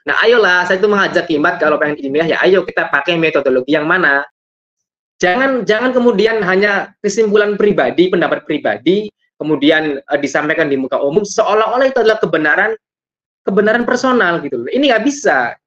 Nah, ayolah, saya itu mengajak Kimat kalau pengen ilmiah, ya ayo kita pakai metodologi yang mana. Jangan kemudian hanya kesimpulan pribadi, pendapat pribadi, kemudian disampaikan di muka umum seolah-olah itu adalah kebenaran personal gitu loh. Ini nggak bisa.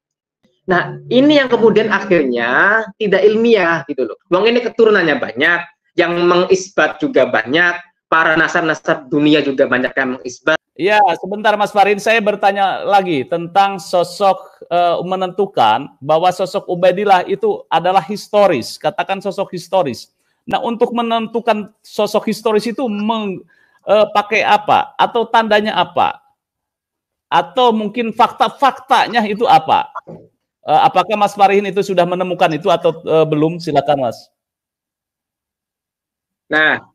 Nah, ini yang kemudian akhirnya tidak ilmiah gitu loh. Wong ini keturunannya banyak, yang mengisbat juga banyak, para nasab-nasab dunia juga banyak yang mengisbat. Ya, sebentar Mas Farid, saya bertanya lagi tentang sosok menentukan bahwa sosok Ubaidillah itu adalah historis, katakan sosok historis. Nah, untuk menentukan sosok historis itu pakai apa? Atau tandanya apa? Atau mungkin fakta-faktanya itu apa? Apakah Mas Farihin itu sudah menemukan itu atau belum? Silakan Mas. Nah,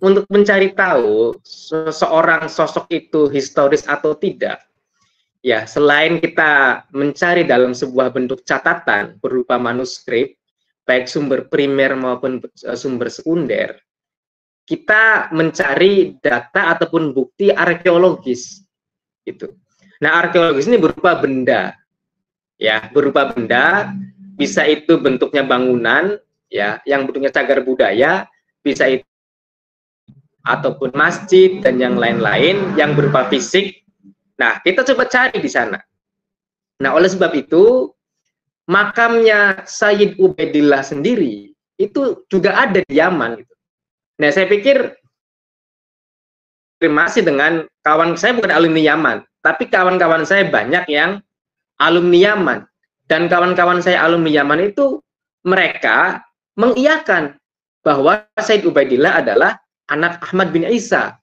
untuk mencari tahu seseorang sosok itu historis atau tidak, ya selain kita mencari dalam sebuah bentuk catatan berupa manuskrip, baik sumber primer maupun sumber sekunder, kita mencari data ataupun bukti arkeologis gitu. Nah, arkeologis ini berupa benda, ya berupa benda, bisa itu bentuknya bangunan, ya yang bentuknya cagar budaya, bisa itu ataupun masjid dan yang lain-lain yang berupa fisik. Nah, kita coba cari di sana. Nah, oleh sebab itu, makamnya Sayyid Ubaidillah sendiri itu juga ada di Yaman. Gitu. Nah, saya pikir masih dengan kawan saya bukan alumni Yaman, tapi kawan-kawan saya banyak yang alumni Yaman. Dan kawan-kawan saya alumni Yaman itu mereka mengiyakan bahwa Sayyid Ubaidillah adalah anak Ahmad bin Isa.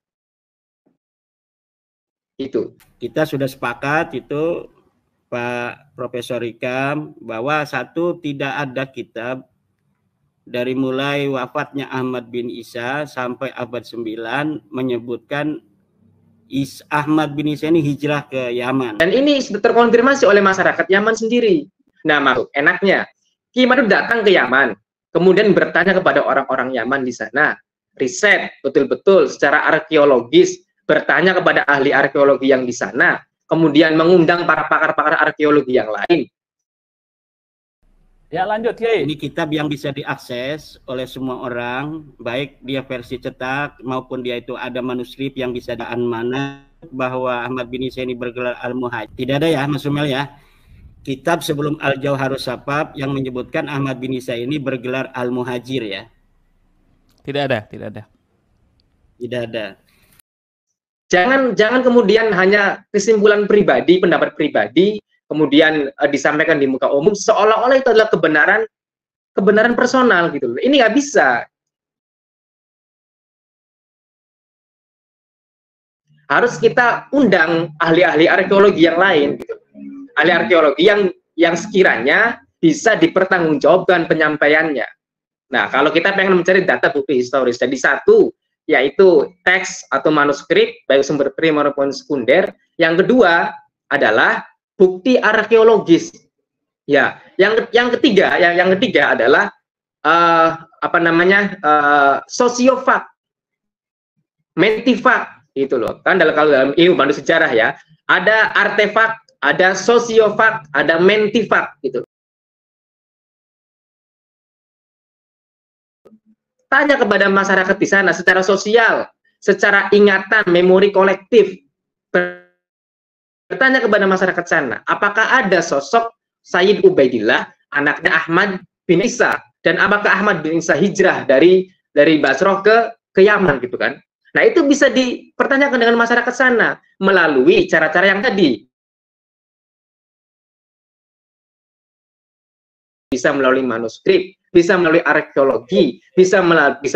Itu. Kita sudah sepakat itu Pak Profesor Ikam bahwa satu, tidak ada kitab dari mulai wafatnya Ahmad bin Isa sampai abad 9 menyebutkan Ahmad bin Isa ini hijrah ke Yaman. Dan ini sudah terkonfirmasi oleh masyarakat Yaman sendiri. Nah, maksud enaknya Ki Madu datang ke Yaman, kemudian bertanya kepada orang-orang Yaman di sana, riset betul-betul secara arkeologis, bertanya kepada ahli arkeologi yang di sana, kemudian mengundang para pakar-pakar arkeologi yang lain. Ya, lanjut, Kiai. Ini kitab yang bisa diakses oleh semua orang, baik dia versi cetak maupun dia itu ada manuskrip yang bisa daan mana bahwa Ahmad bin Isa ini bergelar Al-Muhajir. Tidak ada ya, Mas Sumel ya. Kitab sebelum Al-Jauharus Sapab yang menyebutkan Ahmad bin Isa ini bergelar Al-Muhajir ya. Tidak ada, tidak ada. Tidak ada. Jangan kemudian hanya kesimpulan pribadi, pendapat pribadi, kemudian disampaikan di muka umum seolah-olah itu adalah kebenaran personal gitu. Ini nggak bisa. Harus kita undang ahli-ahli arkeologi yang lain, gitu. Ahli arkeologi yang sekiranya bisa dipertanggungjawabkan penyampaiannya. Nah, kalau kita pengen mencari data bukti historis, jadi satu yaitu teks atau manuskrip baik sumber primer maupun sekunder. Yang kedua adalah bukti arkeologis. Ya, yang ketiga adalah sosiofak, mentifak itu loh. Kan kalau dalam ilmu sejarah ya, ada artefak, ada sosiofak, ada mentifak gitu. Tanya kepada masyarakat di sana secara sosial, secara ingatan, memori kolektif. Bertanya kepada masyarakat sana, apakah ada sosok Sayyid Ubaidillah, anaknya Ahmad bin Isa, dan apakah Ahmad bin Isa hijrah dari Basrah ke Yaman gitu kan? Nah, itu bisa dipertanyakan dengan masyarakat sana melalui cara-cara yang tadi. Bisa melalui manuskrip, bisa melalui arkeologi, bisa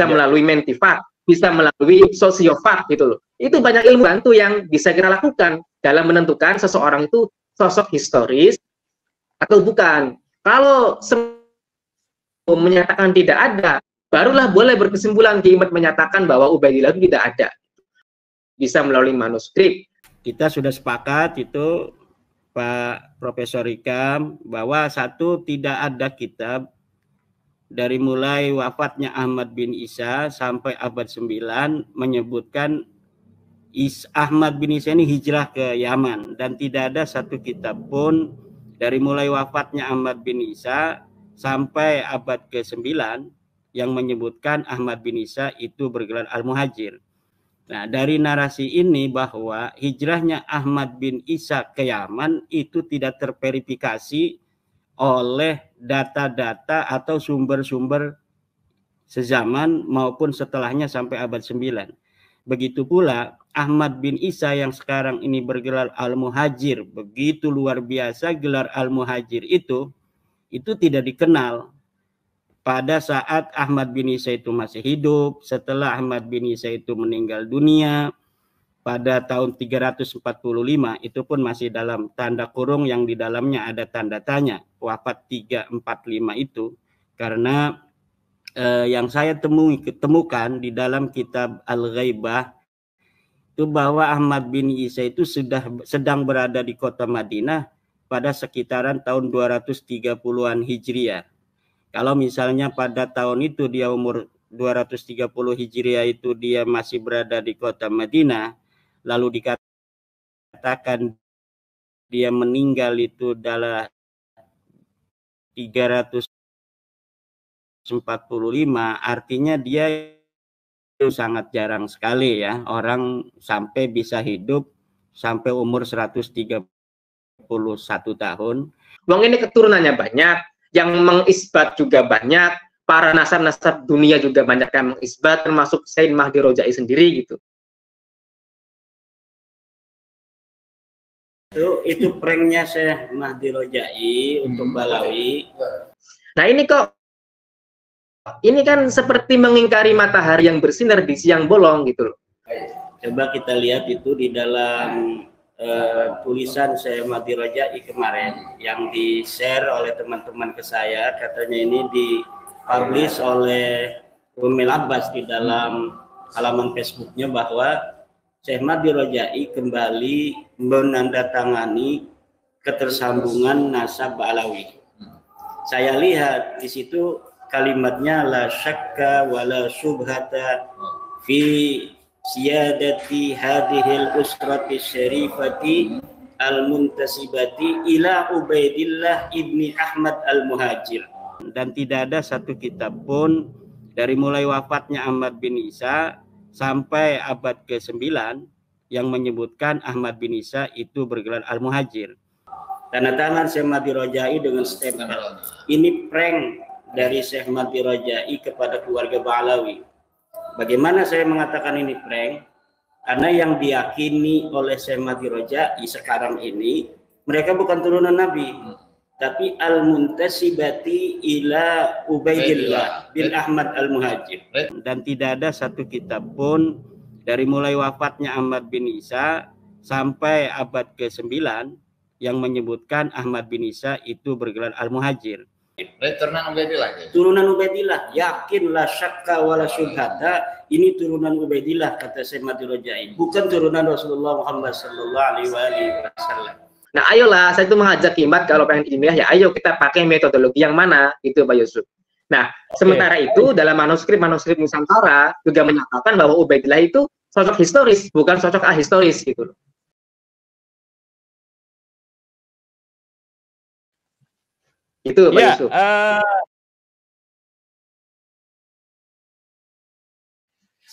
melalui mentifak, bisa melalui sosiofak gitu loh. Itu banyak ilmu bantu yang bisa kita lakukan dalam menentukan seseorang itu sosok historis atau bukan. Kalau menyatakan tidak ada, barulah boleh berkesimpulan Kimat menyatakan bahwa Ubaidillah itu tidak ada. Bisa melalui manuskrip. Kita sudah sepakat itu Pak Profesor Ikam bahwa satu, tidak ada kitab dari mulai wafatnya Ahmad bin Isa sampai abad 9 menyebutkan Ahmad bin Isa ini hijrah ke Yaman, dan tidak ada satu kitab pun dari mulai wafatnya Ahmad bin Isa sampai abad ke-9 yang menyebutkan Ahmad bin Isa itu bergelar Al-Muhajir. Nah, dari narasi ini bahwa hijrahnya Ahmad bin Isa ke Yaman itu tidak terverifikasi oleh data-data atau sumber-sumber sezaman maupun setelahnya sampai abad 9. Begitu pula Ahmad bin Isa yang sekarang ini bergelar Al-Muhajir, begitu luar biasa gelar Al-Muhajir itu tidak dikenal pada saat Ahmad bin Isa itu masih hidup. Setelah Ahmad bin Isa itu meninggal dunia pada tahun 345, itu pun masih dalam tanda kurung yang di dalamnya ada tanda tanya, wafat 345 itu, karena yang saya temukan di dalam kitab Al-Ghaibah itu bahwa Ahmad bin Isa itu sedang berada di kota Madinah pada sekitaran tahun 230-an Hijriah. Kalau misalnya pada tahun itu dia umur 230 Hijriah itu dia masih berada di kota Madinah, lalu dikatakan dia meninggal itu adalah 345, artinya dia itu sangat jarang sekali ya orang sampai bisa hidup sampai umur 131 tahun. Wong ini keturunannya banyak, yang mengisbat juga banyak, para nasab-nasab dunia juga banyak yang mengisbat, termasuk Said Mahdi Rojai sendiri gitu. Itu pranknya Syekh Mahdi Rojai untuk Balawi. Nah ini kok, ini kan seperti mengingkari matahari yang bersinar di siang bolong gitu loh. Coba kita lihat itu di dalam tulisan Syekh Mahdi Rojai kemarin yang di-share oleh teman-teman ke saya. Katanya ini dipublish oleh Umil Abbas di dalam halaman Facebooknya bahwa Syekh Mahdi Rojai kembali menandatangani ketersambungan nasab Ba'alawi. Saya lihat di situ kalimatnya la syakka wala syubhata fi siyadati hadhil usrati syarifati al-muntasibati ila Ubaidillah ibni Ahmad al-Muhajir. Dan tidak ada satu kitab pun dari mulai wafatnya Ahmad bin Isa sampai abad ke-9 yang menyebutkan Ahmad bin Isa itu bergelar Al-Muhajir. Tanda tangan Syekh Mahdi Rojai dengan stempel. Ini prank dari Syekh Mahdi Rojai kepada keluarga Ba'alawi. Bagaimana saya mengatakan ini prank? Karena yang diyakini oleh Syekh Mahdi Rojai sekarang ini, mereka bukan turunan Nabi, tapi al-muntasibati ila Ubaidillah bin Ahmad al-Muhajir. Dan tidak ada satu kitab pun dari mulai wafatnya Ahmad bin Isa sampai abad ke-9 yang menyebutkan Ahmad bin Isa itu bergelar Al-Muhajir. Turunan Ubaidillah. Turunan Ubaidillah, yakin la syakka wala syubhata, ini turunan Ubaidillah kata Syekh Mahdi Rojai, bukan turunan Rasulullah Muhammad sallallahu alaihi wasallam. Nah, ayolah, saya itu mengajak Imat kalau pengen ilmiah ya, ayo kita pakai metodologi yang mana, itu Pak Yusuf. Nah, sementara itu dalam manuskrip Nusantara juga menyatakan bahwa Ubaidillah itu sosok historis, bukan sosok ahistoris gitu loh. Itu Pak Yusuf.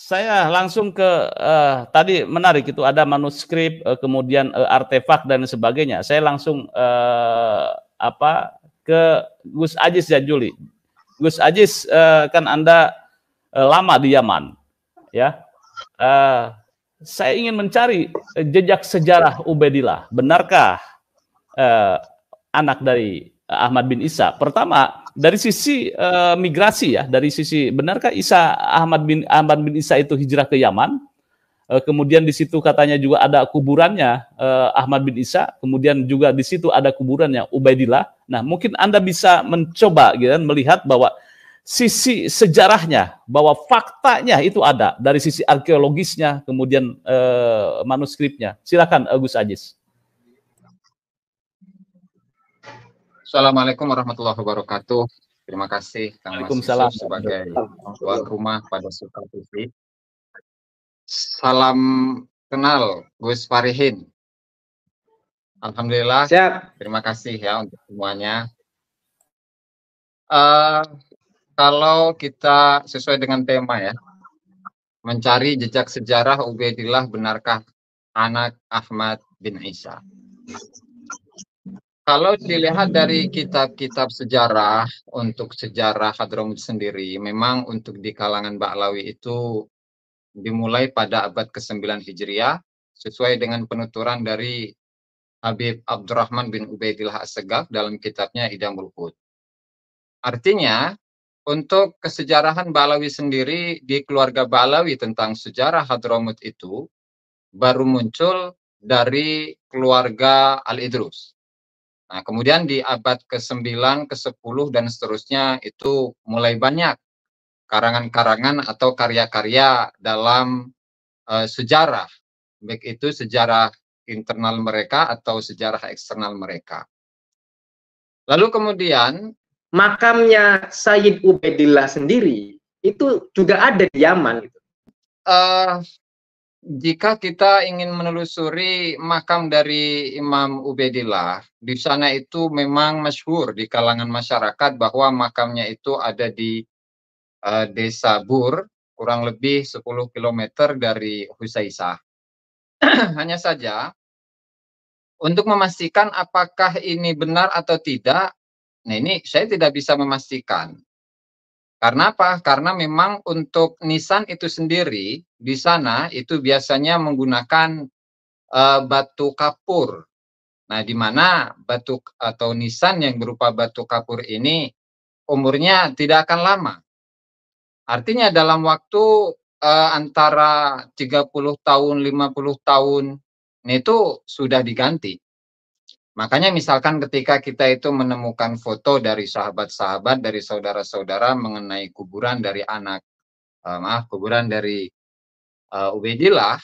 Saya langsung ke tadi menarik itu ada manuskrip, kemudian artefak dan sebagainya. Saya langsung ke Gus Aziz Jajuli. Gus Aziz, kan Anda lama di Yaman, ya. Saya ingin mencari jejak sejarah Ubaidillah. Benarkah anak dari Ahmad bin Isa? Pertama, dari sisi migrasi ya, dari sisi benarkah Ahmad bin Isa itu hijrah ke Yaman? Kemudian di situ katanya juga ada kuburannya Ahmad bin Isa, kemudian juga di situ ada kuburannya Ubaidillah. Nah, mungkin Anda bisa mencoba gitu, melihat bahwa sisi sejarahnya, bahwa faktanya itu ada dari sisi arkeologisnya, kemudian manuskripnya. Silakan Gus Aziz. Assalamualaikum warahmatullahi wabarakatuh. Terima kasih Kang Mas Yusuf sebagai tuan rumah pada Suka TV. Salam kenal Gus Farihin. Alhamdulillah. Siap. Terima kasih ya untuk semuanya. Kalau kita sesuai dengan tema ya, mencari jejak sejarah Ubaidillah benarkah anak Ahmad bin Isa. Kalau dilihat dari kitab-kitab sejarah, untuk sejarah Hadramut sendiri, memang untuk di kalangan Ba'lawi itu dimulai pada abad ke-9 Hijriah, sesuai dengan penuturan dari Habib Abdurrahman bin Ubaidillah As-Segaf dalam kitabnya Idamul Hud. Artinya, untuk kesejarahan Ba'lawi sendiri, di keluarga Ba'lawi tentang sejarah Hadramut itu, baru muncul dari keluarga Al-Idrus. Nah, kemudian di abad ke-9, ke-10, dan seterusnya itu mulai banyak karangan-karangan atau karya-karya dalam sejarah, baik itu sejarah internal mereka atau sejarah eksternal mereka. Lalu kemudian makamnya Sayyid Ubaidillah sendiri itu juga ada di Yaman. Jika kita ingin menelusuri makam dari Imam Ubaidillah, di sana itu memang masyhur di kalangan masyarakat bahwa makamnya itu ada di desa Bur, kurang lebih 10 km dari Husaisah. Hanya saja, untuk memastikan apakah ini benar atau tidak, nah ini saya tidak bisa memastikan. Karena apa? Karena memang untuk nisan itu sendiri, di sana itu biasanya menggunakan batu kapur. Nah, di mana batu atau nisan yang berupa batu kapur ini umurnya tidak akan lama. Artinya dalam waktu antara 30 tahun, 50 tahun, itu sudah diganti. Makanya misalkan ketika kita itu menemukan foto dari sahabat-sahabat, dari saudara-saudara mengenai kuburan dari kuburan dari Ubaidillah,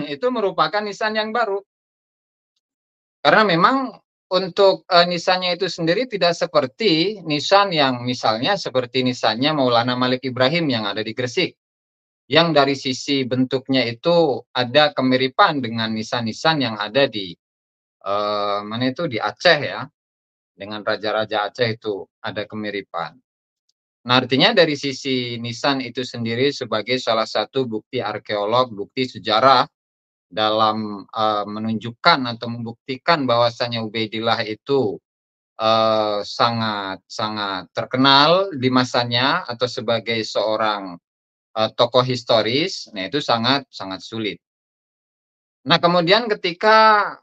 itu merupakan nisan yang baru. Karena memang untuk nisannya itu sendiri tidak seperti nisan yang misalnya seperti nisannya Maulana Malik Ibrahim yang ada di Gresik. Yang dari sisi bentuknya itu ada kemiripan dengan nisan-nisan yang ada di di Aceh ya, dengan raja-raja Aceh itu ada kemiripan. Nah, artinya dari sisi nisan itu sendiri sebagai salah satu bukti arkeolog, bukti sejarah dalam menunjukkan atau membuktikan bahwasanya Ubaidillah itu sangat terkenal di masanya atau sebagai seorang tokoh historis, nah itu sangat sulit. Nah, kemudian ketika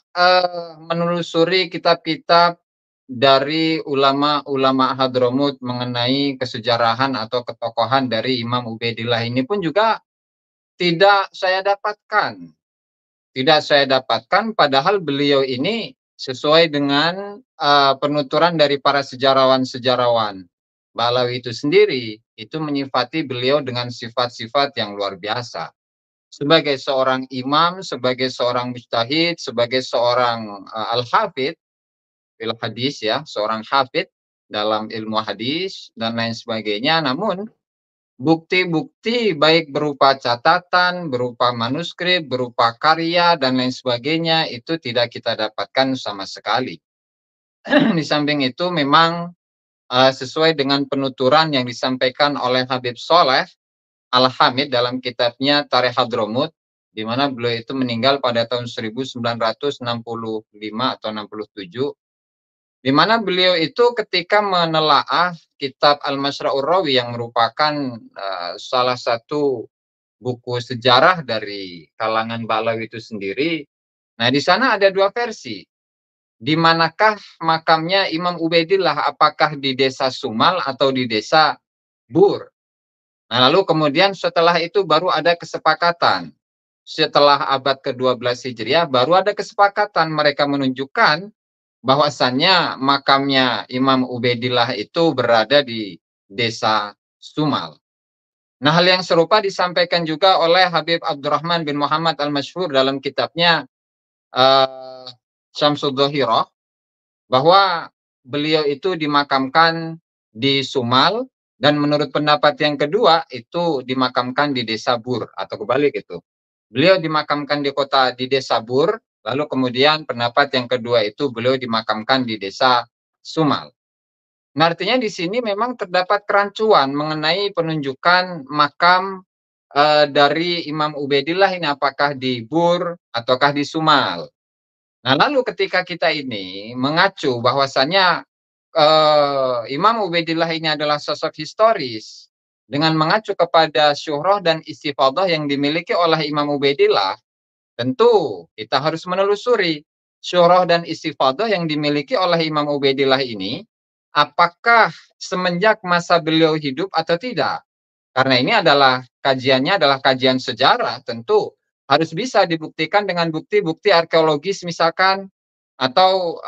menelusuri kitab-kitab dari ulama-ulama Hadramut mengenai kesejarahan atau ketokohan dari Imam Ubaidillah ini pun juga tidak saya dapatkan. Tidak saya dapatkan, padahal beliau ini sesuai dengan penuturan dari para sejarawan-sejarawan Ba'lawi itu sendiri, itu menyifati beliau dengan sifat-sifat yang luar biasa. Sebagai seorang imam, sebagai seorang mujtahid, sebagai seorang al-hafidh fil hadis ya, seorang hafidh dalam ilmu hadis dan lain sebagainya. Namun bukti-bukti baik berupa catatan, berupa manuskrip, berupa karya dan lain sebagainya itu tidak kita dapatkan sama sekali. Di samping itu memang sesuai dengan penuturan yang disampaikan oleh Habib Soleh Al-Hamid dalam kitabnya Tarikh Hadramut, di mana beliau itu meninggal pada tahun 1965 atau 67, di mana beliau itu ketika menelaah kitab Al-Masra'ur Rawi yang merupakan salah satu buku sejarah dari kalangan Ba'lawi itu sendiri. Nah, di sana ada dua versi. Di manakah makamnya Imam Ubaidillah, apakah di desa Sumal atau di desa Bur? Nah, lalu kemudian setelah itu baru ada kesepakatan. Setelah abad ke-12 Hijriah baru ada kesepakatan, mereka menunjukkan bahwasannya makamnya Imam Ubaidillah itu berada di desa Sumal. Nah, hal yang serupa disampaikan juga oleh Habib Abdurrahman bin Muhammad Al-Masyhur dalam kitabnya Syamsul Dhahirah, bahwa beliau itu dimakamkan di Sumal, dan menurut pendapat yang kedua itu dimakamkan di desa Bur atau kebalik itu. beliau dimakamkan di desa Bur, lalu kemudian pendapat yang kedua itu beliau dimakamkan di desa Sumal. Nah, artinya di sini memang terdapat kerancuan mengenai penunjukan makam dari Imam Ubaidillah ini, apakah di Bur ataukah di Sumal. Nah, lalu ketika kita ini mengacu bahwasanya Imam Ubaidillah ini adalah sosok historis, dengan mengacu kepada syuhrah dan istifadah yang dimiliki oleh Imam Ubaidillah, tentu kita harus menelusuri syuhrah dan istifadah yang dimiliki oleh Imam Ubaidillah ini, apakah semenjak masa beliau hidup atau tidak. Karena ini kajiannya adalah kajian sejarah, tentu harus bisa dibuktikan dengan bukti-bukti arkeologis misalkan, atau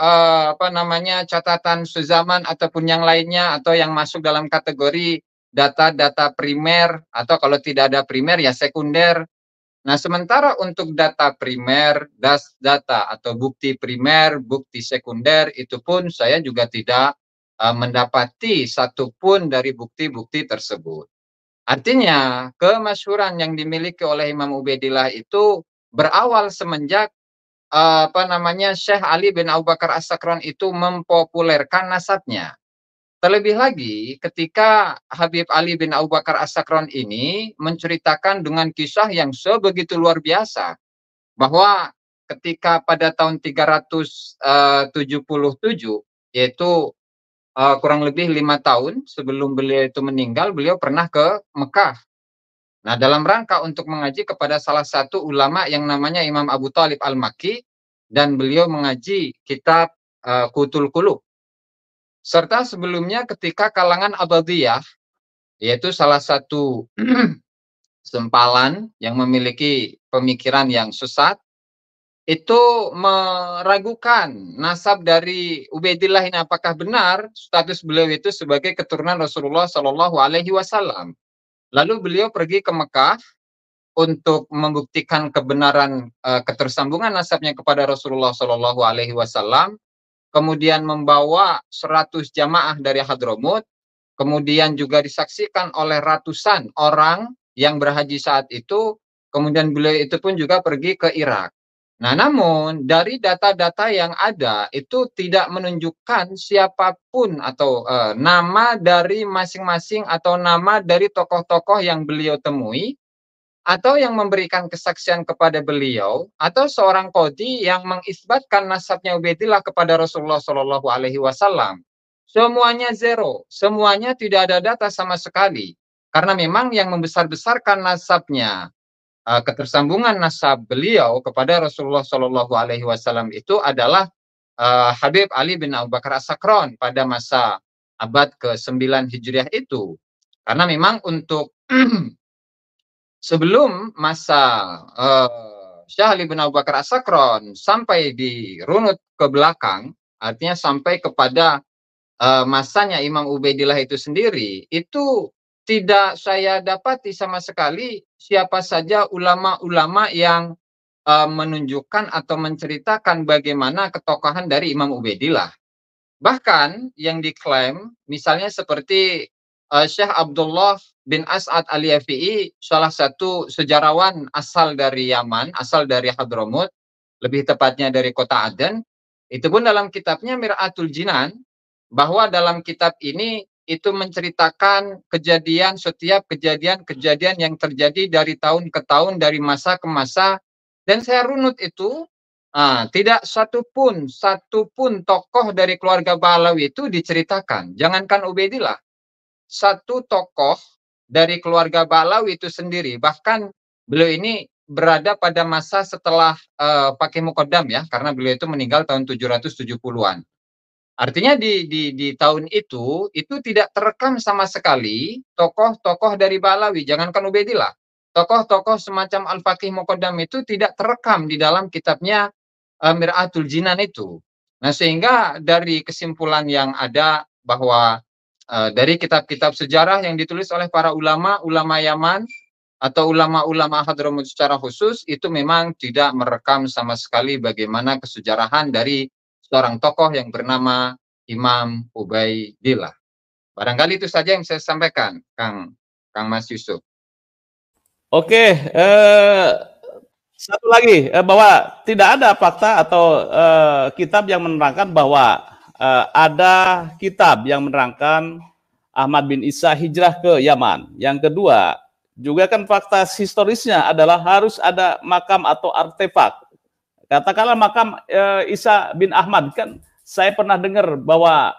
catatan sezaman ataupun yang lainnya, atau yang masuk dalam kategori data-data primer, atau kalau tidak ada primer ya sekunder. Nah, sementara untuk data primer, data atau bukti primer, bukti sekunder, itu pun saya juga tidak mendapati satupun dari bukti-bukti tersebut. Artinya, kemasyhuran yang dimiliki oleh Imam Ubaidillah itu berawal semenjak Syekh Ali bin Abu Bakar As-Sakran itu mempopulerkan nasabnya. Terlebih lagi ketika Habib Ali bin Abu Bakar As-Sakran ini menceritakan dengan kisah yang sebegitu luar biasa, bahwa ketika pada tahun 377, yaitu kurang lebih 5 tahun sebelum beliau itu meninggal, beliau pernah ke Mekah. Nah, dalam rangka untuk mengaji kepada salah satu ulama yang namanya Imam Abu Thalib Al-Makki, dan beliau mengaji kitab Qutul Qulub. Serta sebelumnya ketika kalangan Abadiyah, yaitu salah satu sempalan yang memiliki pemikiran yang sesat, itu meragukan nasab dari Ubaidillah ini, apakah benar status beliau itu sebagai keturunan Rasulullah Shallallahu Alaihi Wasallam. Lalu beliau pergi ke Mekah untuk membuktikan kebenaran ketersambungan nasabnya kepada Rasulullah Shallallahu Alaihi Wasallam, kemudian membawa 100 jamaah dari Hadramut, kemudian juga disaksikan oleh ratusan orang yang berhaji saat itu, kemudian beliau itu pun juga pergi ke Irak. Nah, namun dari data-data yang ada itu tidak menunjukkan siapapun atau nama dari masing-masing atau nama dari tokoh-tokoh yang beliau temui, atau yang memberikan kesaksian kepada beliau, atau seorang qadhi yang mengisbatkan nasabnya Ubaidillah kepada Rasulullah Shallallahu Alaihi Wasallam. Semuanya zero, semuanya tidak ada data sama sekali. Karena memang yang membesar-besarkan nasabnya, ketersambungan nasab beliau kepada Rasulullah Shallallahu Alaihi Wasallam itu adalah Habib Ali bin Abu Bakar As-Sakran pada masa abad ke-9 Hijriah itu. Karena memang untuk sebelum masa Syekh Ali bin Abu Bakar As-Sakran sampai dirunut ke belakang, artinya sampai kepada masanya Imam Ubaidillah itu sendiri, itu tidak saya dapati sama sekali siapa saja ulama-ulama yang menunjukkan atau menceritakan bagaimana ketokohan dari Imam Ubaidillah. Bahkan yang diklaim, misalnya seperti Syekh Abdullah bin As'ad Al-Yafi'i, salah satu sejarawan asal dari Yaman, asal dari Hadramut, lebih tepatnya dari kota Aden, itu pun dalam kitabnya Mir'atul Jinan, bahwa dalam kitab ini itu menceritakan setiap kejadian-kejadian yang terjadi dari tahun ke tahun, dari masa ke masa, dan saya runut itu, tidak satupun tokoh dari keluarga Balawi itu diceritakan. Jangankan Ubaidillah, satu tokoh dari keluarga Balawi itu sendiri, bahkan beliau ini berada pada masa setelah Pakai Muqaddam ya, karena beliau itu meninggal tahun 770-an. Artinya di tahun itu tidak terekam sama sekali tokoh-tokoh dari Balawi, jangankan Ubaidillah. Tokoh-tokoh semacam Al-Faqih Muqaddam itu tidak terekam di dalam kitabnya Mir'atul Jinan itu. Nah, sehingga dari kesimpulan yang ada bahwa dari kitab-kitab sejarah yang ditulis oleh para ulama Yaman atau ulama-ulama Hadramut secara khusus, itu memang tidak merekam sama sekali bagaimana kesejarahan dari seorang tokoh yang bernama Imam Ubaidillah. Barangkali itu saja yang saya sampaikan, Kang Mas Yusuf. Oke, Satu lagi, bahwa tidak ada fakta atau kitab yang menerangkan bahwa ada kitab yang menerangkan Ahmad bin Isa hijrah ke Yaman. Yang kedua, juga kan fakta historisnya adalah harus ada makam atau artefak. Katakanlah makam Isa bin Ahmad, kan saya pernah dengar bahwa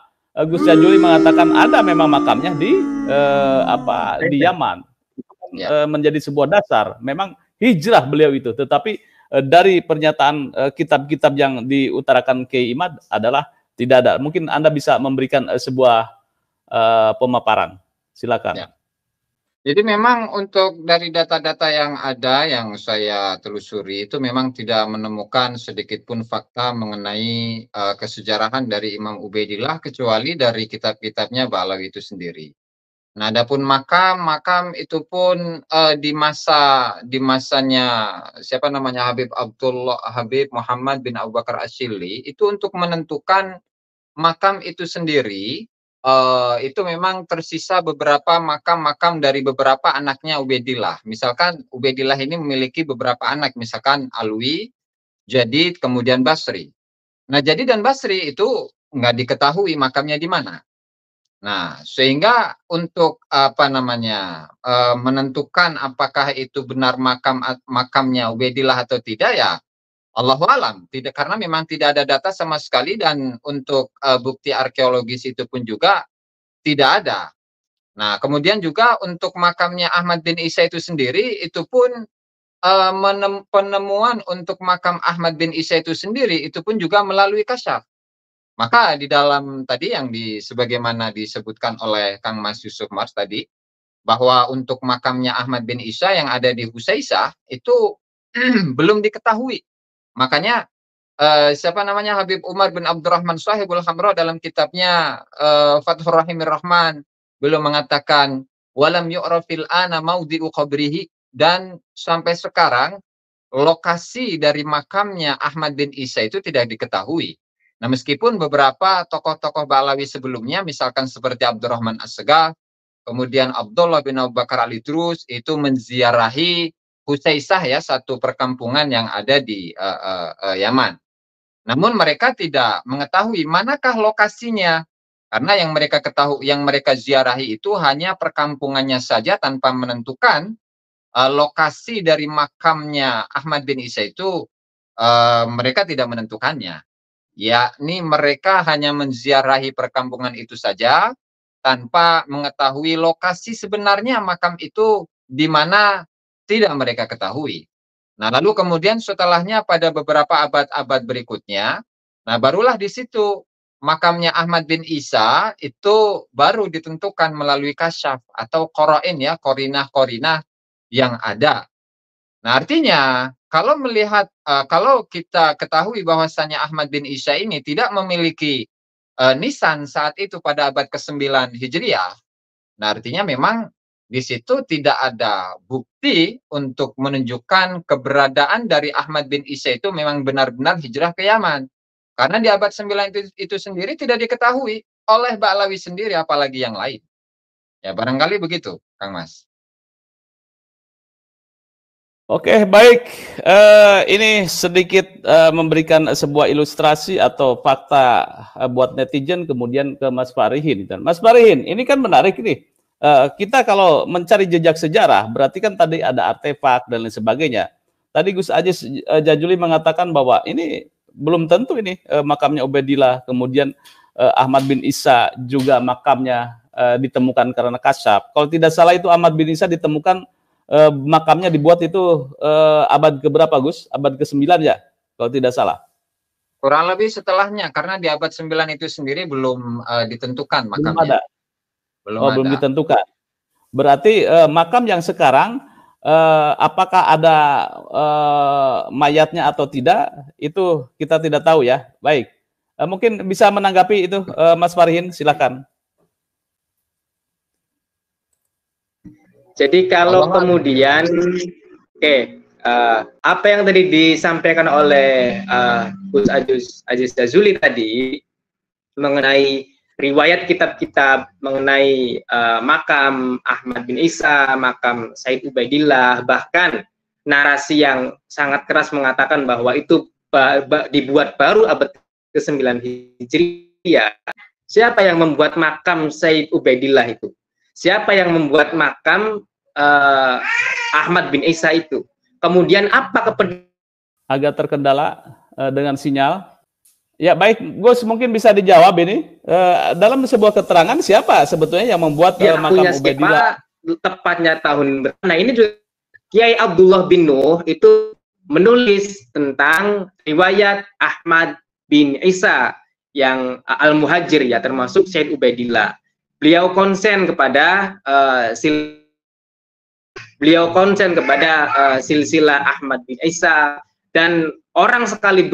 Gus Jazuli mengatakan ada memang makamnya di di Yaman. Menjadi sebuah dasar. Memang hijrah beliau itu, tetapi dari pernyataan kitab-kitab yang diutarakan Kiai Imad adalah tidak ada. Mungkin Anda bisa memberikan sebuah pemaparan. Silakan. Ya. Jadi memang untuk dari data-data yang ada yang saya telusuri itu memang tidak menemukan sedikit pun fakta mengenai kesejarahan dari Imam Ubaidillah kecuali dari kitab-kitabnya Ba'alawi itu sendiri. Nah, adapun makam itu pun di masanya siapa namanya Habib Muhammad bin Abu Bakar Asyili itu untuk menentukan makam itu sendiri itu memang tersisa beberapa makam-makam dari beberapa anaknya Ubaidillah. Misalkan Ubaidillah ini memiliki beberapa anak, misalkan Alwi, Jadid, kemudian Basri. Nah, Jadid dan Basri itu nggak diketahui makamnya di mana. Nah, sehingga untuk menentukan apakah itu benar makamnya Ubaidillah atau tidak, ya Allahu alam, tidak, karena memang tidak ada data sama sekali, dan untuk bukti arkeologis itu pun juga tidak ada. Nah, kemudian juga untuk makamnya Ahmad bin Isa itu sendiri itu pun penemuan untuk makam Ahmad bin Isa itu sendiri itu pun juga melalui kasyaf. Maka di dalam tadi yang sebagaimana disebutkan oleh Kang Mas Yusuf Mars tadi, bahwa untuk makamnya Ahmad bin Isa yang ada di Husaisah itu belum diketahui. Makanya siapa namanya Habib Umar bin Abdurrahman Shahibul Hamra dalam kitabnya Fathur Rahimir Rahman belum mengatakan walam yu'rafil ana maudhi'u qabrihi, dan sampai sekarang lokasi dari makamnya Ahmad bin Isa itu tidak diketahui. Nah, meskipun beberapa tokoh-tokoh Ba'alawi sebelumnya, misalkan seperti Abdurrahman As-Segaf, kemudian Abdullah bin Abu Bakar Al-Idrus, itu menziarahi Husaisah, ya, satu perkampungan yang ada di Yaman. Namun mereka tidak mengetahui manakah lokasinya, karena yang mereka ketahui, yang mereka ziarahi itu hanya perkampungannya saja tanpa menentukan lokasi dari makamnya Ahmad bin Isa itu. Mereka tidak menentukannya. Yakni mereka hanya menziarahi perkampungan itu saja tanpa mengetahui lokasi sebenarnya makam itu di mana, tidak mereka ketahui. Nah, lalu kemudian setelahnya pada beberapa abad-abad berikutnya, nah barulah di situ makamnya Ahmad bin Isa itu baru ditentukan melalui kasyaf atau qarain, ya, korinah-korinah yang ada. Nah, artinya kalau kalau kita ketahui bahwasanya Ahmad bin Isa ini tidak memiliki nisan saat itu pada abad ke-9 Hijriah, nah artinya memang di situ tidak ada bukti untuk menunjukkan keberadaan dari Ahmad bin Isa itu memang benar-benar hijrah ke Yaman. Karena di abad 9 itu sendiri tidak diketahui oleh Ba'alawi sendiri, apalagi yang lain. Ya, barangkali begitu, Kang Mas. Oke, baik. Ini sedikit memberikan sebuah ilustrasi atau fakta buat netizen, kemudian ke Mas Farihin. Dan Mas Farihin, ini kan menarik nih. Kita kalau mencari jejak sejarah, berarti kan tadi ada artefak dan lain sebagainya. Tadi Gus Aziz Jazuli mengatakan bahwa ini belum tentu ini makamnya Ubaidillah, kemudian Ahmad bin Isa juga makamnya ditemukan karena kasyaf. Kalau tidak salah itu Ahmad bin Isa ditemukan makamnya dibuat itu abad keberapa, Gus? Abad ke-9, ya, kalau tidak salah. Kurang lebih setelahnya, karena di abad 9 itu sendiri belum ditentukan makamnya. Belum ditentukan. Berarti makam yang sekarang apakah ada mayatnya atau tidak, itu kita tidak tahu, ya. Baik. Mungkin bisa menanggapi itu Mas Farihin, silakan. Jadi kalau kemudian, apa yang tadi disampaikan oleh Gus Aziz Jazuli tadi mengenai riwayat kitab-kitab mengenai makam Ahmad bin Isa, makam Said Ubaidillah, bahkan narasi yang sangat keras mengatakan bahwa itu dibuat baru abad ke-9 Hijriah. Siapa yang membuat makam Said Ubaidillah itu? Siapa yang membuat makam Ahmad bin Isa itu? Kemudian apa agak terkendala dengan sinyal. Ya baik, Gus mungkin bisa dijawab ini. Dalam sebuah keterangan siapa sebetulnya yang membuat makam Ubaidillah? Tepatnya tahun berapa? Nah ini juga Kiai Abdullah bin Nuh itu menulis tentang riwayat Ahmad bin Isa yang Al-Muhajir ya, termasuk Said Ubaidillah. Beliau konsen kepada silsilah Ahmad bin Isa, dan orang sekali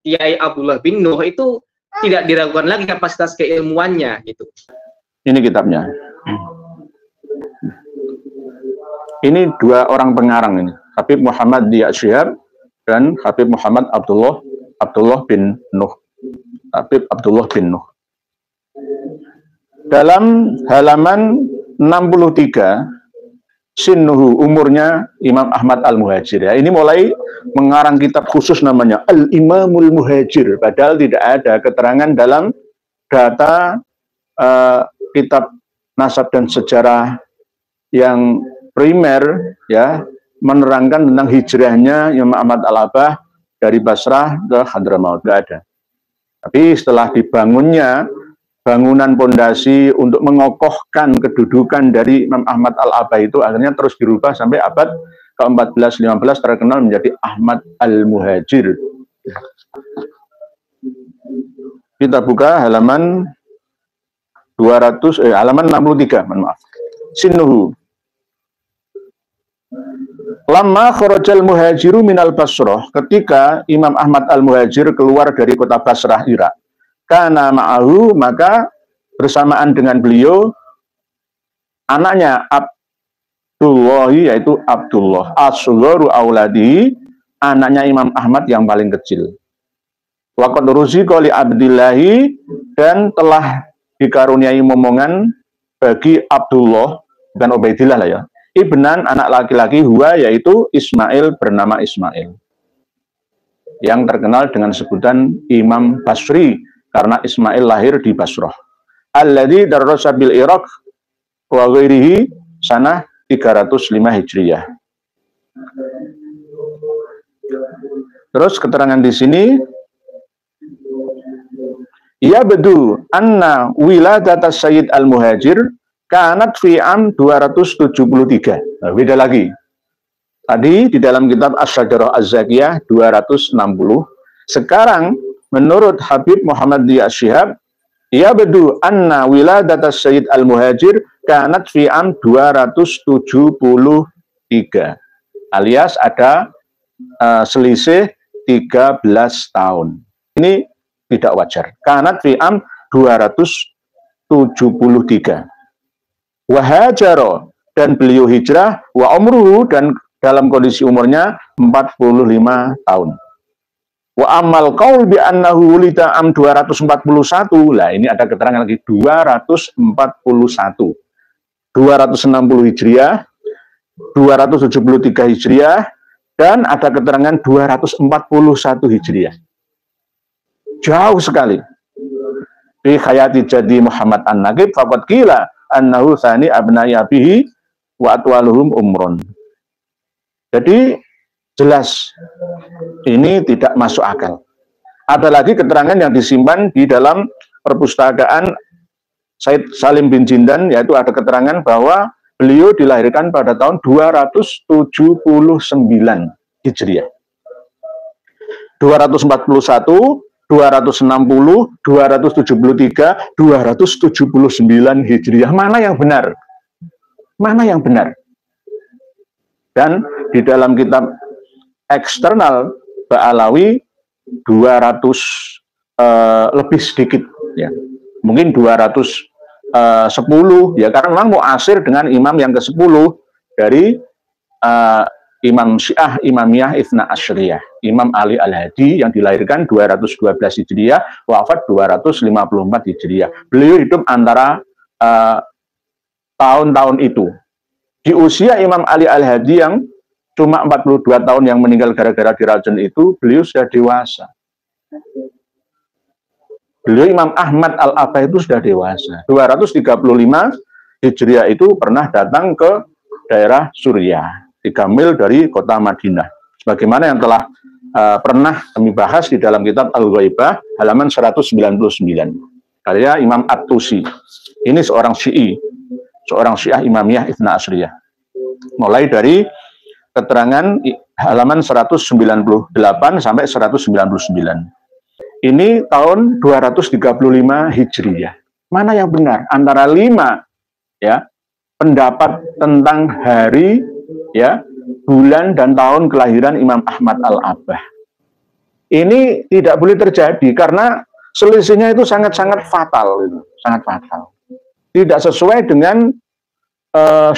Kiai Abdullah bin Nuh itu tidak diragukan lagi kapasitas keilmuannya gitu. Ini kitabnya. Ini dua orang pengarang ini, Habib Muhammad Diya Shihab dan Habib Muhammad Abdullah bin Nuh. Habib Abdullah bin Nuh. Dalam halaman 63, Sinnuhu, umurnya Imam Ahmad Al-Muhajir. Ya, ini mulai mengarang kitab khusus namanya Al-Imamul Muhajir, padahal tidak ada keterangan dalam data kitab nasab dan sejarah yang primer ya menerangkan tentang hijrahnya Imam Ahmad Al-Abah dari Basrah ke Hadramaut, nggak ada. Tapi setelah dibangunnya bangunan pondasi untuk mengokohkan kedudukan dari Imam Ahmad Al-Abah itu akhirnya terus dirubah sampai abad ke-14-15 terkenal menjadi Ahmad Al-Muhajir. Kita buka halaman halaman 63, maaf. Sinnuhu. Lama kharajal muhajiru minal Basrah, ketika Imam Ahmad Al-Muhajir keluar dari kota Basrah, Irak. Kana ma'ahu, maka bersamaan dengan beliau anaknya Abdullah, yaitu Abdullah as-sugharu auladi, anaknya Imam Ahmad yang paling kecil. Waqad ruziqa li Abdillahi, dan telah dikaruniai momongan bagi Abdullah dan Ubaidillah lah ya. Ibnan, anak laki-laki, huwa, yaitu Ismail, bernama Ismail, yang terkenal dengan sebutan Imam Basri karena Ismail lahir di Basrah. Alladzi darrasa bil Iraq wa ghairihi sanah 305 Hijriyah. Terus keterangan di sini, ya bedu anna wiladatas Sayyid Al-Muhajir kanat fi am 273. Nah, beda lagi. Tadi di dalam kitab Asy-Syajarah Az-Zakiyah 260. Sekarang menurut Habib Muhammad Diya Shihab, ya bedu anna wiladatas Sayyid Al-Muhajir kanat fi am 273. Alias ada selisih 13 tahun. Ini tidak wajar. Kanat fi am 273. Wahajaro, dan beliau hijrah, wa umruhu, dan dalam kondisi umurnya 45 tahun. Wa amal qaul bi annahu wulida am 241. Lah ini ada keterangan lagi 241. 260 Hijriah, 273 Hijriah, dan ada keterangan 241 Hijriah. Jauh sekali. Fi hayati jadi Muhammad An-Naqib faqad qila annahu tsani abna'i abihi wa atwaluhum umrun. Jadi jelas ini tidak masuk akal. Ada lagi keterangan yang disimpan di dalam perpustakaan Said Salim bin Jindan, yaitu ada keterangan bahwa beliau dilahirkan pada tahun 279 Hijriah. 241, 260, 273, 279 Hijriah. Mana yang benar? Mana yang benar? Dan di dalam kitab eksternal Ba'alawi 200 lebih sedikit ya. Mungkin 210 ya, karena memang muasir dengan imam yang ke-10 dari Imam Syiah Imamiyah Itsna Asyriyah, Imam Ali Al-Hadi, yang dilahirkan 212 Hijriah, wafat 254 Hijriah. Beliau hidup antara tahun-tahun itu. Di usia Imam Ali Al-Hadi yang cuma 42 tahun yang meninggal gara-gara diracun itu, beliau sudah dewasa. Beliau Imam Ahmad Al-Abah itu sudah dewasa. 235 Hijriah itu pernah datang ke daerah Suriah, 3 mil dari kota Madinah. Sebagaimana yang telah pernah kami bahas di dalam kitab Al-Ghaibah, halaman 199. Karya Imam At-Tusi. Ini seorang Syiah Imamiyah Itsna Asriyah. Mulai dari keterangan halaman 198 sampai 199. Ini tahun 235 Hijriah. Mana yang benar? Antara 5 ya pendapat tentang hari, ya, bulan dan tahun kelahiran Imam Ahmad Al-Abah. Ini tidak boleh terjadi karena selisihnya itu sangat-sangat fatal, gitu. Sangat fatal. Tidak sesuai dengan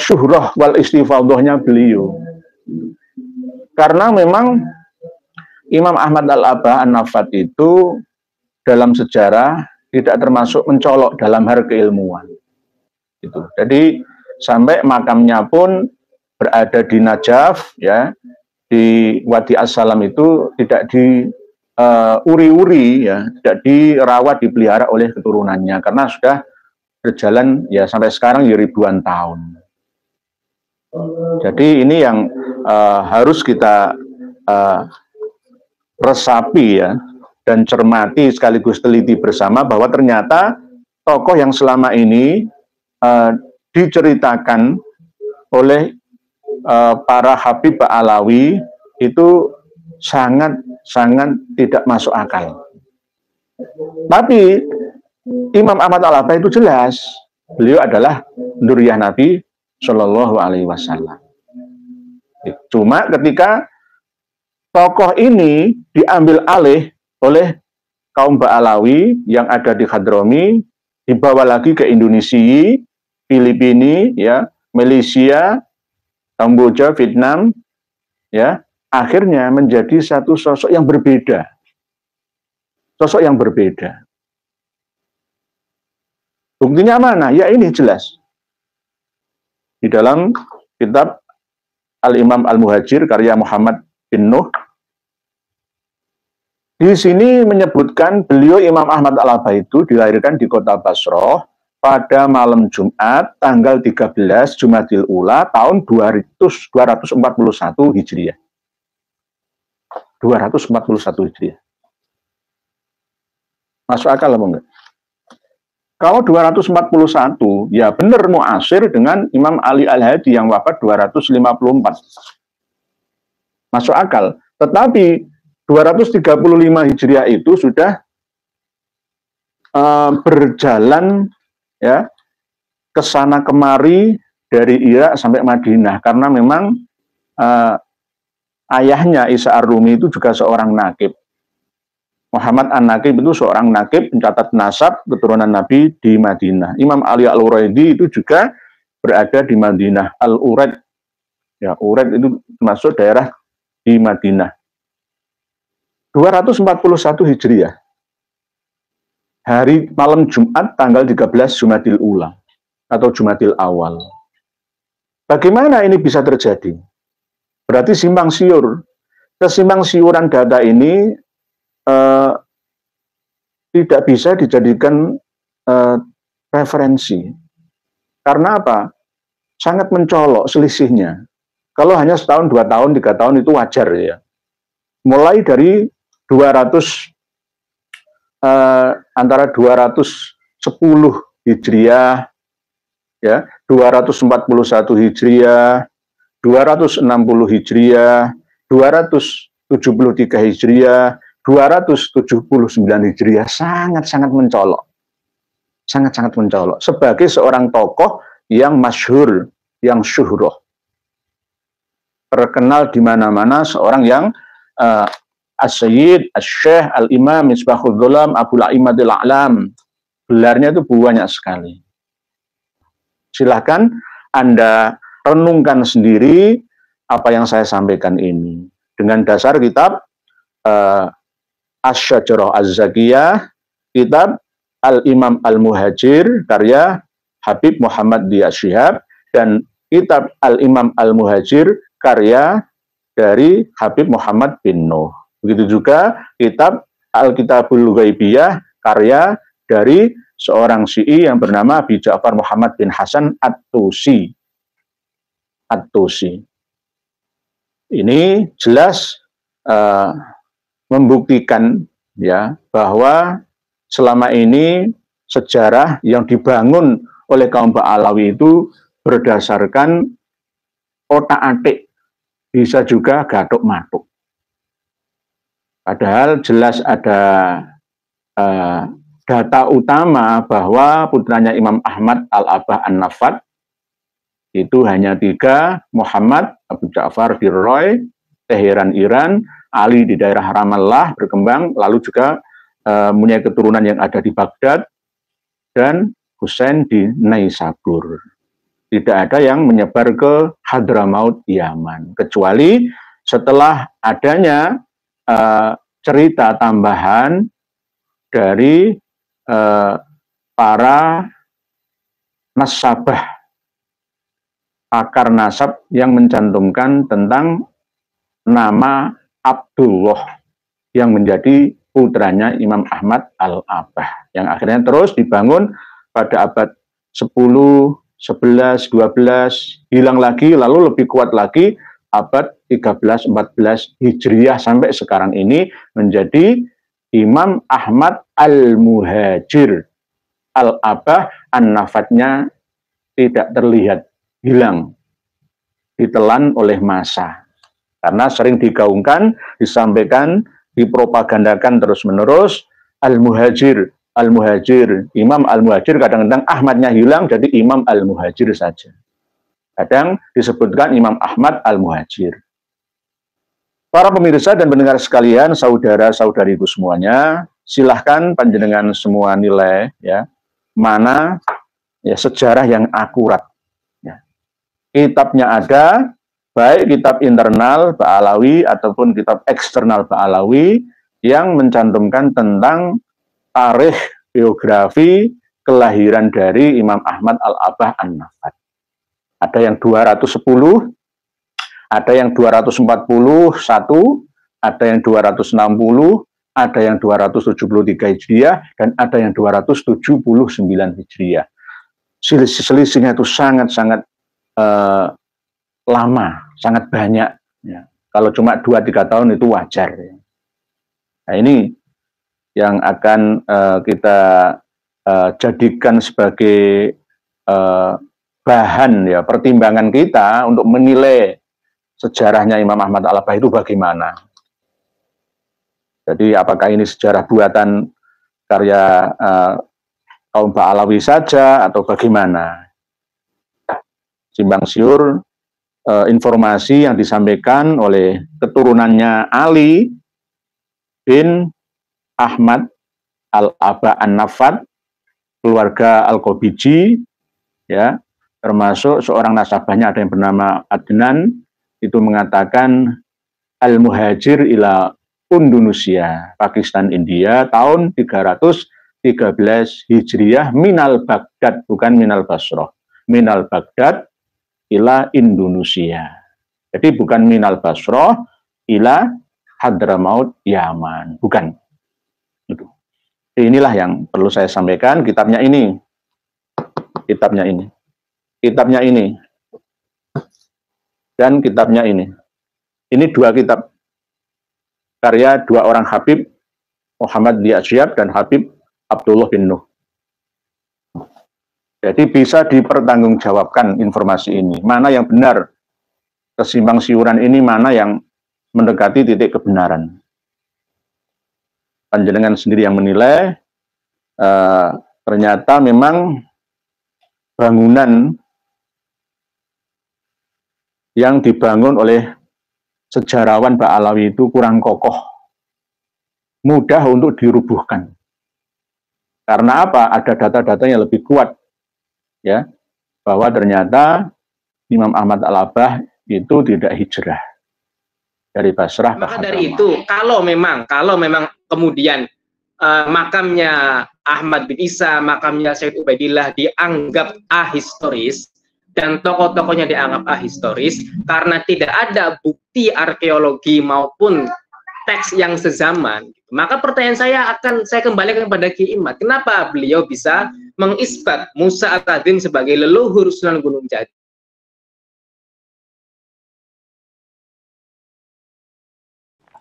syuhrah wal istifadhahnya beliau. Karena memang Imam Ahmad Al-Abah An-Nafat itu dalam sejarah tidak termasuk mencolok dalam hal keilmuan. Gitu. Jadi sampai makamnya pun berada di Najaf, ya, di Wadi As-Salam itu tidak diuri-uri, ya, tidak dirawat, dipelihara oleh keturunannya karena sudah berjalan ya sampai sekarang ya ribuan tahun. Jadi ini yang harus kita resapi, ya, dan cermati sekaligus teliti bersama bahwa ternyata tokoh yang selama ini diceritakan oleh para Habib Ba'alawi itu sangat tidak masuk akal. Tapi Imam Ahmad Al-Abah itu jelas, beliau adalah dzurriyyah Nabi Shallallahu Alaihi Wasallam. Cuma ketika tokoh ini diambil alih oleh kaum Ba'alawi yang ada di Hadrami, dibawa lagi ke Indonesia, Filipina, ya, Malaysia, Kamboja, Vietnam, ya, akhirnya menjadi satu sosok yang berbeda. Sosok yang berbeda. Buktinya mana? Ya ini jelas. Di dalam kitab Al-Imam Al-Muhajir karya Muhammad bin Nuh, di sini menyebutkan beliau Imam Ahmad Al-Abah itu dilahirkan di kota Basrah pada malam Jumat tanggal 13 Jumadil Ula tahun 241 Hijriah. 241 Hijriah. Masuk akal apa enggak? Kalau 241, ya benar muasir dengan Imam Ali Al-Hadi yang wafat 254. Masuk akal. Tetapi 235 Hijriah itu sudah berjalan, ya, ke sana kemari dari Irak sampai Madinah karena memang ayahnya Isa Ar-Rumi itu juga seorang nakib. Muhammad An-Nakib itu seorang nakib pencatat nasab keturunan Nabi di Madinah. Imam Ali Al-Uraidi itu juga berada di Madinah. Al-Uraid, ya, Uraid itu termasuk daerah di Madinah. 241 Hijriah. Hari malam Jumat tanggal 13 Jumadil Ula atau Jumadil Awal. Bagaimana ini bisa terjadi? Berarti simpang siur. Kesimpang siuran data ini tidak bisa dijadikan referensi. Karena apa? Sangat mencolok selisihnya. Kalau hanya setahun, 2 tahun, 3 tahun itu wajar, ya. Mulai dari 200 antara 210 Hijriah, ya, 241 Hijriah, 260 Hijriah, 273 Hijriah, 279 Hijriah, sangat-sangat mencolok. Sangat-sangat mencolok. Sebagai seorang tokoh yang masyhur, yang syuhroh. Terkenal di mana-mana, seorang yang As-Sayyid, As-Syekh, Al-Imam, Misbahul Dhulam, Abul A'immatil A'lam. Gelarnya itu banyak sekali. Silahkan Anda renungkan sendiri apa yang saya sampaikan ini. Dengan dasar kitab Asy-Syajarah Az-Zakiyah, kitab Al-Imam Al-Muhajir, karya Habib Muhammad Diyas Syihab, dan kitab Al-Imam Al-Muhajir, karya dari Habib Muhammad bin Nuh. Begitu juga kitab Al-Kitabul Ghaibiyah karya dari seorang Syi'i yang bernama Abi Ja'far Muhammad bin Hasan At-Tusi. Ini jelas membuktikan ya bahwa selama ini sejarah yang dibangun oleh kaum Ba'alawi itu berdasarkan otak-atik, bisa juga gatuk-matuk. Padahal jelas ada data utama bahwa putranya Imam Ahmad Al-Abah An-Nafad itu hanya 3, Muhammad Abu Ja'far di Roy, Teheran Iran, Ali di daerah Ramallah berkembang, lalu juga mempunyai keturunan yang ada di Baghdad, dan Husain di Naisabur. Tidak ada yang menyebar ke Hadramaut, Yaman, kecuali setelah adanya cerita tambahan dari para nasabah, pakar nasab yang mencantumkan tentang nama Abdullah yang menjadi putranya Imam Ahmad Al-Abah, yang akhirnya terus dibangun pada abad 10, 11, 12, hilang lagi, lalu lebih kuat lagi abad 13, 14 Hijriyah sampai sekarang ini menjadi Imam Ahmad Al-Muhajir. Al-Abah An-Nafadnya tidak terlihat, hilang, ditelan oleh massa. Karena sering digaungkan, disampaikan, dipropagandakan terus-menerus, Al-Muhajir, Al-Muhajir, Imam Al-Muhajir, kadang-kadang Ahmadnya hilang, jadi Imam Al-Muhajir saja. Kadang disebutkan Imam Ahmad Al-Muhajir. Para pemirsa dan pendengar sekalian, saudara-saudariku semuanya, silahkan panjenengan semua nilai ya, mana ya sejarah yang akurat. Ya. Kitabnya ada, baik kitab internal Ba'alawi ataupun kitab eksternal Ba'alawi yang mencantumkan tentang tarikh biografi kelahiran dari Imam Ahmad Al-Abah An-Nafad. Ada yang 210, ada yang 241, ada yang 260, ada yang 273 Hijriah, dan ada yang 279 Hijriah. Selisihnya itu sangat-sangat lama, sangat banyak. Ya. Kalau cuma 2-3 tahun itu wajar. Ya. Nah ini yang akan kita jadikan sebagai bahan ya pertimbangan kita untuk menilai sejarahnya Imam Ahmad Al-Abah itu bagaimana. Jadi apakah ini sejarah buatan karya kaum Ba'alawi saja atau bagaimana? Simpang siur informasi yang disampaikan oleh keturunannya Ali bin Ahmad Al-Abah An-Nafad, keluarga Al-Qobiji, ya, termasuk seorang nasabahnya ada yang bernama Adnan, itu mengatakan Al-Muhajir ila Indonesia, Pakistan, India, tahun 313 Hijriyah, minal Baghdad, bukan minal Basrah, minal Baghdad ila Indonesia. Jadi bukan minal Basrah ila Hadramaut, Yaman, bukan. Itu. Inilah yang perlu saya sampaikan. Kitabnya ini, kitabnya ini, kitabnya ini, dan kitabnya ini. Ini 2 kitab karya 2 orang Habib, Muhammad Li'asyab dan Habib Abdullah bin Nuh. Jadi bisa dipertanggungjawabkan informasi ini. Mana yang benar, kesimpang siuran ini mana yang mendekati titik kebenaran. Panjenengan sendiri yang menilai, ternyata memang bangunan yang dibangun oleh sejarawan Ba'alawi itu kurang kokoh, mudah untuk dirubuhkan. Karena apa? Ada data-data yang lebih kuat, ya, bahwa ternyata Imam Ahmad Al-Abah itu tidak hijrah dari Basrah. Maka dari itu, kalau memang kemudian makamnya Ahmad bin Isa, makamnya Sayyid Ubaidillah dianggap ahistoris, dan tokoh-tokohnya dianggap ahistoris karena tidak ada bukti arkeologi maupun teks yang sezaman. Maka pertanyaan saya kembalikan kepada Ki Imad, kenapa beliau bisa mengisbat Musa al-Kadzim sebagai leluhur Sunan Gunung Jati?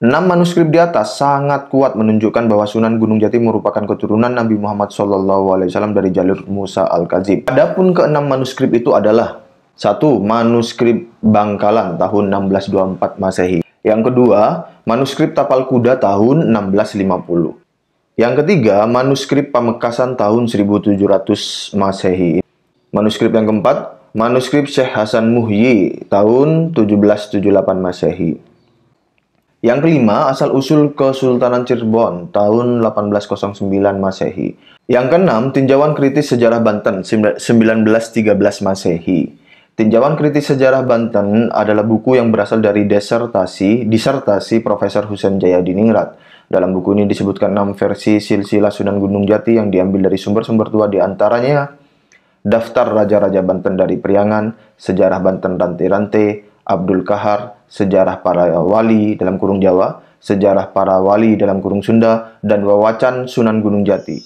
Enam manuskrip di atas sangat kuat menunjukkan bahwa Sunan Gunung Jati merupakan keturunan Nabi Muhammad SAW dari jalur Musa al-Kadzim. Adapun keenam manuskrip itu adalah: 1. Manuskrip Bangkalan tahun 1624 Masehi. Yang kedua, manuskrip Tapal Kuda tahun 1650. Yang ketiga, manuskrip Pamekasan tahun 1700 Masehi. Manuskrip yang keempat, manuskrip Syekh Hasan Muhyi tahun 1778 Masehi. Yang kelima, asal-usul Kesultanan Cirebon tahun 1809 Masehi. Yang keenam, tinjauan kritis sejarah Banten 1913 Masehi. Tinjauan kritis sejarah Banten adalah buku yang berasal dari disertasi Profesor Husein Jayadiningrat. Dalam buku ini disebutkan 6 versi silsilah Sunan Gunung Jati yang diambil dari sumber-sumber tua, di antaranya Daftar Raja-Raja Banten dari Priangan, Sejarah Banten Rantai-Rantai, Abdul Kahar, Sejarah Para Wali dalam kurung Jawa, Sejarah Para Wali dalam kurung Sunda, dan Wawacan Sunan Gunung Jati.